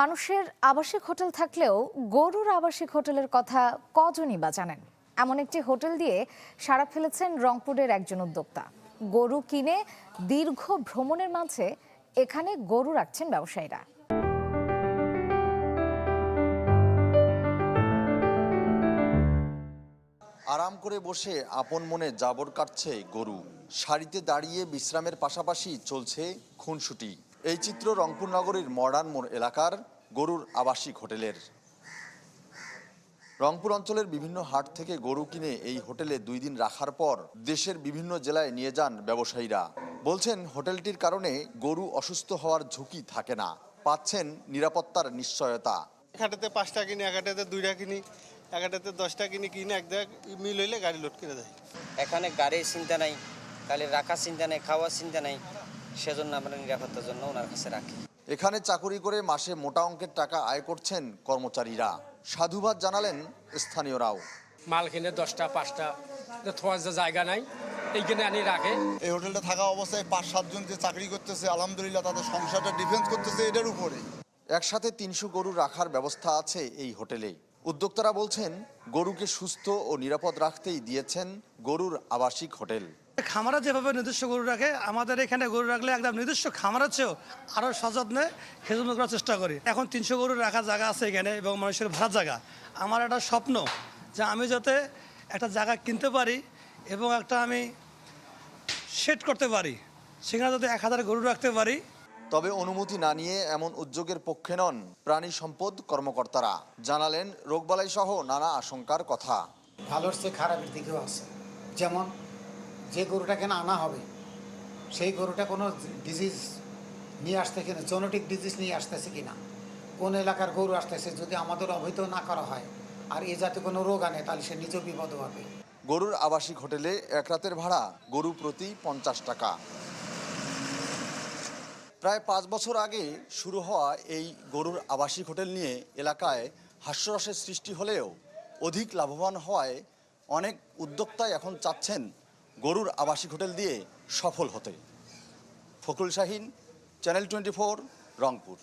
মানুষের আবাসিক হোটেল থাকলেও গরুর আবাসিক হোটেলের কথা কজনই বা জানেন। এমন একটি হোটেল দিয়ে সাড়া ফেলেছেন রংপুরের একজন উদ্যোক্তা। গরু কিনে দীর্ঘ ভ্রমণের মাঝে এখানে গরু রাখছেন ব্যবসায়ীরা। আরাম করে বসে আপন মনে জাবর কাটছে গরু। সারিতে দাঁড়িয়ে বিশ্রামের পাশাপাশি চলছে খুনসুটি। এই চিত্র রংপুর নগরীর মডার্ন মোড় এলাকার গরুর আবাসিক হোটেলের। রংপুর অঞ্চলের বিভিন্ন হাট থেকে গরু কিনে এই হোটেলে 2 দিন রাখার পর দেশের বিভিন্ন জেলায় নিয়ে যান ব্যবসায়ীরা। বলছেন হোটেলটির কারণে গরু অসুস্থ হওয়ার ঝুঁকি থাকে না, পাচ্ছেন নিরাপত্তার নিশ্চয়তা। একাটাতে 5টা কিনি, একাটাতে 2টা কিনি, একাটাতে 10টা কিনি, কিনে এক জায়গায় মিল হইলে গাড়ি লোড করে দেয়। এখানে গাড়ির চিন্তা নাই, খালি রাখার চিন্তা নেই, খাওয়ার চিন্তা নেই, সেজন্য আমরা নিরাপত্তার জন্য ওনার কাছে রাখি। এখানে চাকুরি করে মাসে মোটা অঙ্কের টাকা আয় করছেন কর্মচারীরা। সাধুবাদ জানালেন স্থানীয়রাও। মাল কিনে 10টা 5টা থোয়ার জায়গা নাই, এইখানে আনি রাখে। এই হোটেলটা থাকা অবস্থায় 5-7 জন যে চাকরি করতেছে, আলহামদুলিল্লাহ তাদের সংসারটা ডিফেন্স করতেছে এটার উপরে। একসাথে 300 গরু রাখার ব্যবস্থা আছে এই হোটেলে। উদ্যোক্তারা বলছেন গরুকে সুস্থ ও নিরাপদ রাখতেই দিয়েছেন গরুর আবাসিক হোটেল। খামারা যেভাবে নিজস্ব গরু রাখে, আমাদের এখানে গরু রাখলে একদম নিজস্ব খামারের চেয়েও আরও সযত্নে খেজুর করার চেষ্টা করি। এখন 300 গরু রাখার জায়গা আছে এখানে এবং মানুষের ভাড়ার জায়গা। আমার একটা স্বপ্ন যে আমি যাতে একটা জায়গা কিনতে পারি এবং একটা আমি সেট করতে পারি, সেখানে যাতে 1000 গরু রাখতে পারি। তবে অনুমতি না নিয়ে এমন উদ্যোগের পক্ষে নন প্রাণী সম্পদ কর্মকর্তারা। জানালেন রোগবালাই সহ নানা আশঙ্কার কথা। ভালোর চেয়ে খারাপের দিকেও আছে। যেমন যে গরুটা কেন আনা হবে সেই গরুটা কোনো ডিজিজ নিয়ে আসতে কিনা, জেনেটিক ডিজিজ নিয়ে আসতেছে কিনা, কোন এলাকার গরু আসতেছে, যদি আমাদের অবহিত না করা হয় আর এ জাতীয় কোনো রোগ আনে তাহলে সে নিজেও বিপদ হবে। গরুর আবাসিক হোটেলে এক রাতের ভাড়া গরু প্রতি 50 টাকা। প্রায় 5 বছর আগে শুরু হওয়া এই গরুর আবাসিক হোটেল নিয়ে এলাকায় হাস্যরসের সৃষ্টি হলেও অধিক লাভবান হওয়ায় অনেক উদ্যোক্তাই এখন চাচ্ছেন গরুর আবাসিক হোটেল দিয়ে সফল হতে। ফখরুল শাহীন, চ্যানেল 24, রংপুর।